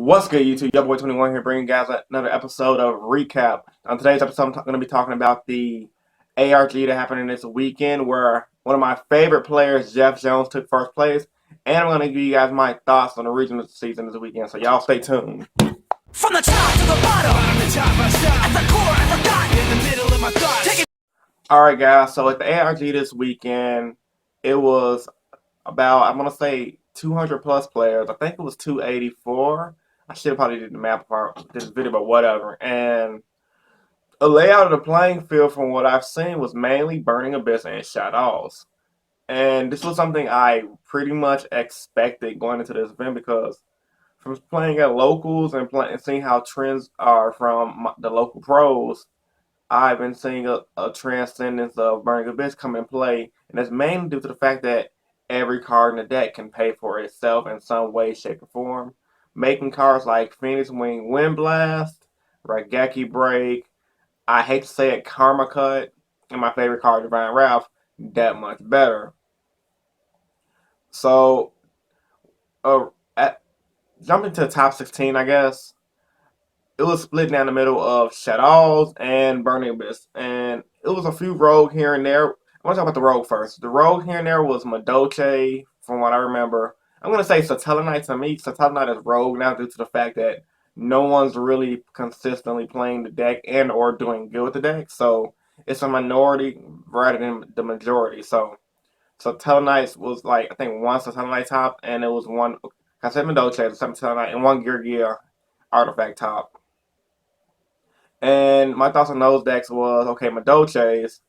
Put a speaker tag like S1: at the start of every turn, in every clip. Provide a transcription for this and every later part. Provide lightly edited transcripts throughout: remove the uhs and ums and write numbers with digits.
S1: What's good, YouTube? Your boy 21 here, bringing you guys another episode of Recap. On today's episode, I'm going to be talking about the ARG that happened in this weekend, where one of my favorite players, Jeff Jones, took first place. And I'm going to give you guys my thoughts on the regional season this weekend, so y'all stay tuned.
S2: From the top to the bottom, at the core, I forgot, in the middle of my thoughts.
S1: Alright, guys, so at the ARG this weekend, it was about, I'm going to say, 200 plus players. I think it was 284. I should have probably did the map part this video, but whatever. And the layout of the playing field, from what I've seen, was mainly Burning Abyss and Shadows. And this was something I pretty much expected going into this event, because from playing at locals and seeing how trends are from the local pros, I've been seeing a transcendence of Burning Abyss come in play. And it's mainly due to the fact that every card in the deck can pay for itself in some way, shape, or form, making cards like Phoenix Wing Wind Blast, Raigeki Break, I hate to say it, Karma Cut, and my favorite card, Divine Wrath, that much better. So, jumping to the top 16, I guess, it was split down the middle of Shadows and Burning Abyss, and it was a few rogue here and there. I want to talk about the rogue first. The rogue here and there was Madoche, from what I remember. I'm going to say Satellarknight to me. Satellarknight is rogue now due to the fact that no one's really consistently playing the deck and or doing good with the deck. So it's a minority rather than the majority. So Satellarknight was like, I think one Satellarknight top, and it was one, I said Madoche, Satellarknight, and one Gear artifact top. And my thoughts on those decks was, okay, Madoches,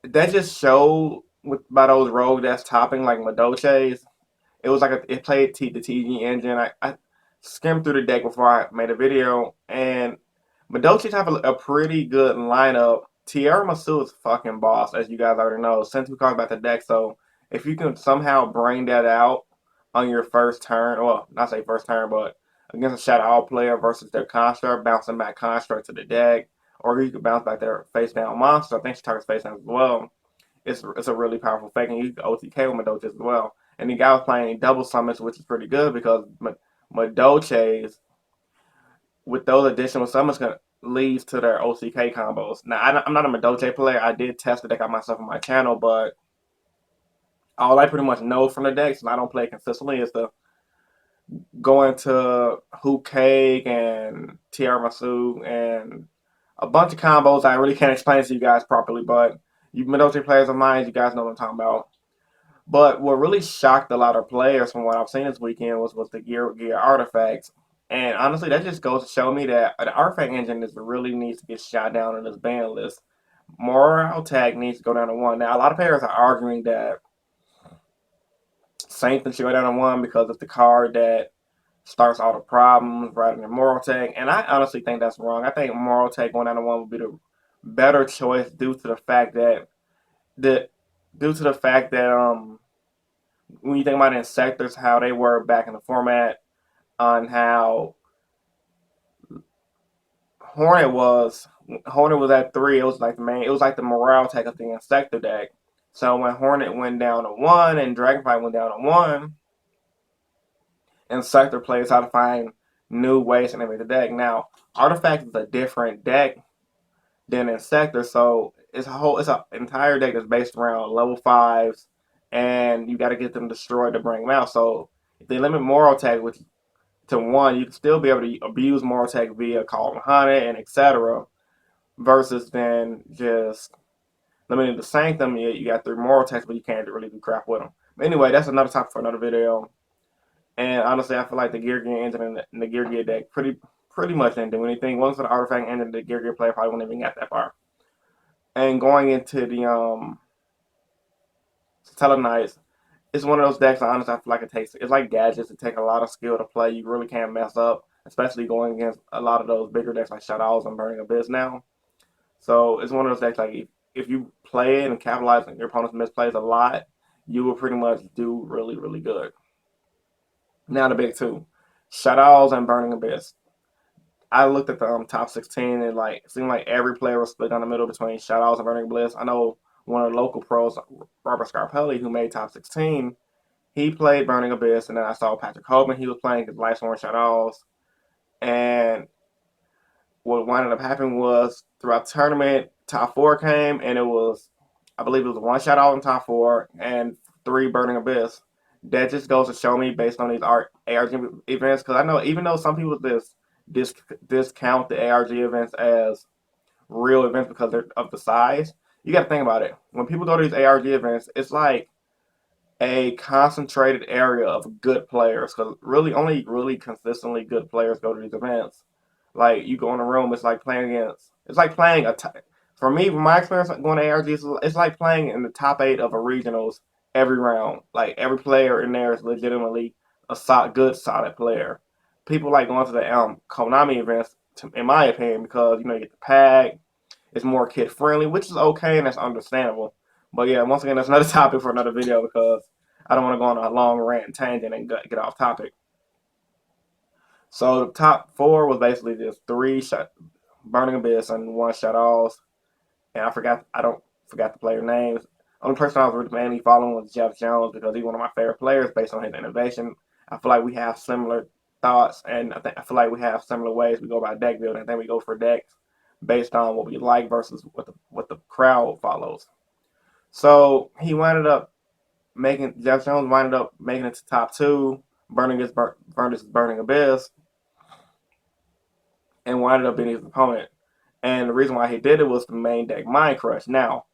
S1: that just showed by those rogue decks topping like Madoches. It was like it played the TG engine. I skimmed through the deck before I made a video, and Madoches have a pretty good lineup. Tierra Masu is fucking boss, as you guys already know. Sent 2 cards back to the deck, so if you can somehow bring that out on your first turn, well, not say first turn, but against a Shadow player versus their construct, bouncing back construct to the deck, or you can bounce back their face down monster. I think she targets face down as well. It's a really powerful fake, and you can OTK with Madoches as well. And the guy was playing double summons, which is pretty good because Madoches, with those additional summons, leads to their OCK combos. Now, I'm not a Madoche player. I did test the deck out myself on my channel, but all I pretty much know from the decks, and I don't play consistently, is to go into Hoop Cake and Tiramisu and a bunch of combos I really can't explain to you guys properly, but you Madoche players of mine, you guys know what I'm talking about. But what really shocked a lot of players from what I've seen this weekend was the Gear artifacts. And honestly, that just goes to show me that the artifact engine really needs to get shot down in this ban list. Morale tag needs to go down to 1. Now, a lot of players are arguing that Sanctum should go down to 1 because it's the card that starts all the problems rather than Moral Tag. And I honestly think that's wrong. I think Moral Tag going down to 1 would be the better choice due to the fact that when you think about Insectors, how they were back in the format, on how Hornet was at 3, it was like the morale tech of the Insector deck. So when Hornet went down to 1 and Dragonfly went down to 1, Insector players how to find new ways to innovate the deck. Now, Artifact is a different deck than Insector, so it's an entire deck that's based around level 5s, and you got to get them destroyed to bring them out. So if they limit Moral Tag to 1, you can still be able to abuse Moral Tag via Call of Hunted and etc. Versus then just limiting the Sanctum. You got 3 Moral Tags, but you can't really do crap with them. But anyway, that's another topic for another video. And honestly, I feel like the Gear engine and the Gear deck pretty much didn't do anything. Once for the artifact engine, the Gear player probably wouldn't even get that far. And going into the Satellarknights, it's one of those decks, honestly, I feel like it's like gadgets. It takes a lot of skill to play. You really can't mess up, especially going against a lot of those bigger decks like Shadows and Burning Abyss now. So it's one of those decks, like, if you play it and capitalize on your opponent's misplays a lot, you will pretty much do really, really good. Now the big 2, Shadows and Burning Abyss. I looked at the top 16, and it seemed like every player was split down the middle between Shadows and Burning Abyss. I know one of the local pros, Robert Scarpelli, who made top 16, he played Burning Abyss, and then I saw Patrick Hoban. He was playing his Lightsworn Shadows. And what wound up happening was throughout the tournament, top four came, and it was, I believe it was one shot out in top four and three Burning Abyss. That just goes to show me based on these ARG events, because I know even though some people dis, discount the ARG events as real events because they're of the size, you got to think about it. When people go to these ARG events, it's like a concentrated area of good players because really only really consistently good players go to these events. Like you go in a room, it's like playing against. It's like playing for me, from my experience going to ARGs, it's like playing in the top eight of a regionals every round. Like every player in there is legitimately a good solid player. People like going to the Konami events, in my opinion, because you get the pack. It's more kid friendly, which is okay and that's understandable. But yeah, once again, that's another topic for another video because I don't want to go on a long rant and tangent and get off topic. So the top four was basically just three shot Burning Abyss and one shot alls. And I don't forgot the player names. Only person I was really mainly following was Jeff Jones because he's one of my favorite players based on his innovation. I feel like we have similar thoughts, and I feel like we have similar ways we go about deck building. I think we go for decks based on what we like versus what the crowd follows. So he winded up making Jeff Jones winded up making it to top two, Burning Abyss, and winded up being his opponent. And the reason why he did it was the main deck Mind Crush. Now,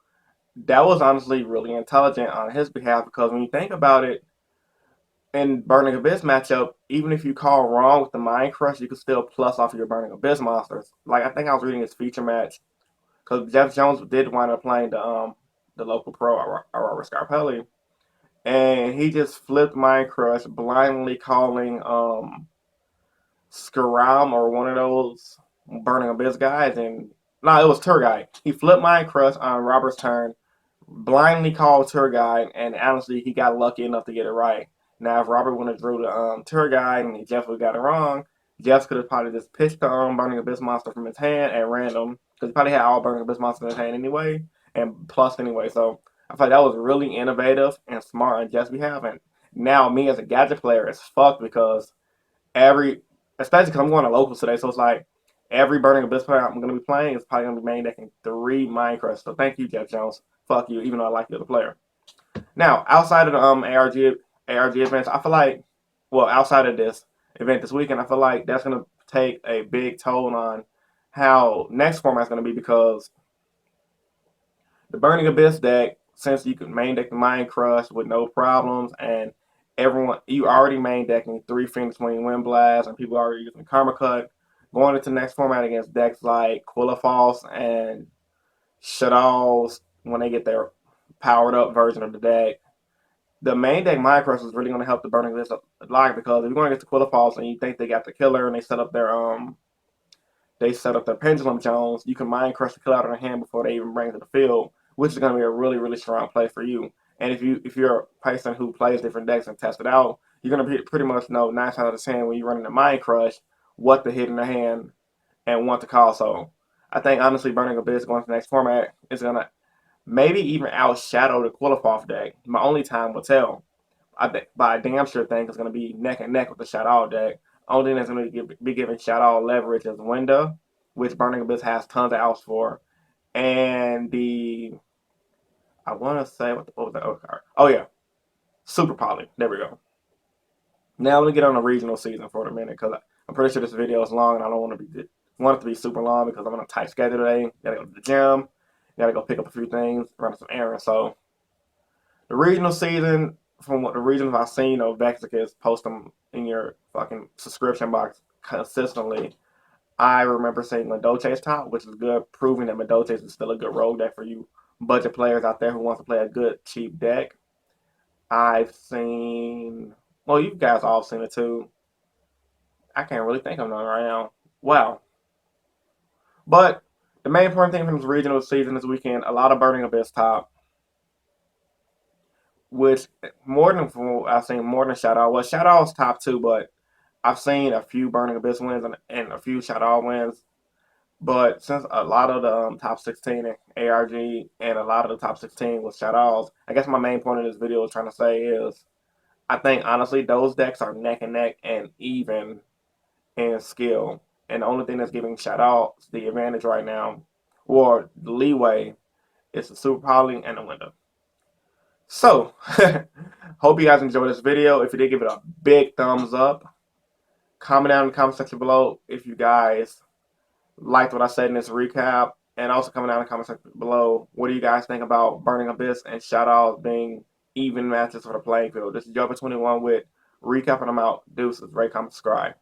S1: that was honestly really intelligent on his behalf because when you think about it, in Burning Abyss matchup, even if you call wrong with the Mind Crush, you can still plus off your Burning Abyss monsters. Like I think I was reading his feature match because Jeff Jones did wind up playing the local pro Aurora Scarpelli, and he just flipped Mind Crush, blindly calling Skaram or one of those Burning Abyss guys, and no, it was Tour Guide. He flipped Mind Crush on Robert's turn, blindly called Tour Guide, and honestly, he got lucky enough to get it right. Now, if Robert would have drew the Tour Guide and Jeff would have got it wrong, Jeff could have probably just pitched the Burning Abyss monster from his hand at random because he probably had all Burning Abyss monsters in his hand anyway, and plus anyway. So I feel like that was really innovative and smart on Jeff's behalf. And now me as a gadget player is fucked because every, especially because I'm going to locals today, so it's like every Burning Abyss player I'm going to be playing is probably going to be main decking three Minecraft. So thank you, Jeff Jones. Fuck you, even though I like the other player. Now, outside of the ARG events, I feel like, well, outside of this event this weekend, I feel like that's going to take a big toll on how next format is going to be because the Burning Abyss deck, since you can main deck the Mind Crush with no problems, and you already main decking three Phoenix Wing Wind Blast, and people are already using Karma Cut, going into the next format against decks like Quillafalls and Shadows when they get their powered up version of the deck. The main deck Mind Crush is really going to help the Burning Abyss a lot because if you're going to get to Quillafalls and you think they got the killer and they set up their Pendulum Jones, you can Mind Crush the killer out of their hand before they even bring it to the field, which is going to be a really, really strong play for you. And if you're a person who plays different decks and test it out, you're going to pretty much know 9 times out of 10 when you're running the Mind Crush what to hit in the hand and what to call. So I think honestly Burning Abyss going to the next format is going to maybe even outshadow the Quillafalls deck. My only time will tell. But I damn sure think it's going to be neck and neck with the Shadow deck. Only thing that's going to be giving Shadow leverage is Window, which Burning Abyss has tons of outs for. And I want to say, what was the other card? Oh, yeah. Super Poly. There we go. Now let me get on the regional season for a minute because I'm pretty sure this video is long and I don't want it to be super long because I'm on a tight schedule today. Gotta go to the gym. Gotta go pick up a few things, run some errands. So the regional season, from what the regions I've seen, Vexicus post them in your fucking subscription box consistently. I remember seeing Madolche's top, which is good, proving that Madolche's is still a good rogue deck for you budget players out there who want to play a good cheap deck. I've seen, well, you guys all seen it too. I can't really think of none right now. Wow. But the main important thing from this regional season this weekend, a lot of Burning Abyss top, which more than I've seen more than Shadow. Well, Shadow's top two, but I've seen a few Burning Abyss wins and a few Shadow wins. But since a lot of the top 16 in ARG and a lot of the top 16 was Shadows, I guess my main point of this video is trying to say is I think honestly those decks are neck and neck and even and skill. And the only thing that's giving shout outs the advantage right now, or the leeway, is the super poly and the window. So, hope you guys enjoyed this video. If you did, give it a big thumbs up. Comment down in the comment section below if you guys liked what I said in this recap. And also comment down in the comment section below, what do you guys think about Burning Abyss and shout outs being even matches for the playing field? This is Joker21 with recap, and I'm out. Deuces. Rate, comment, subscribe.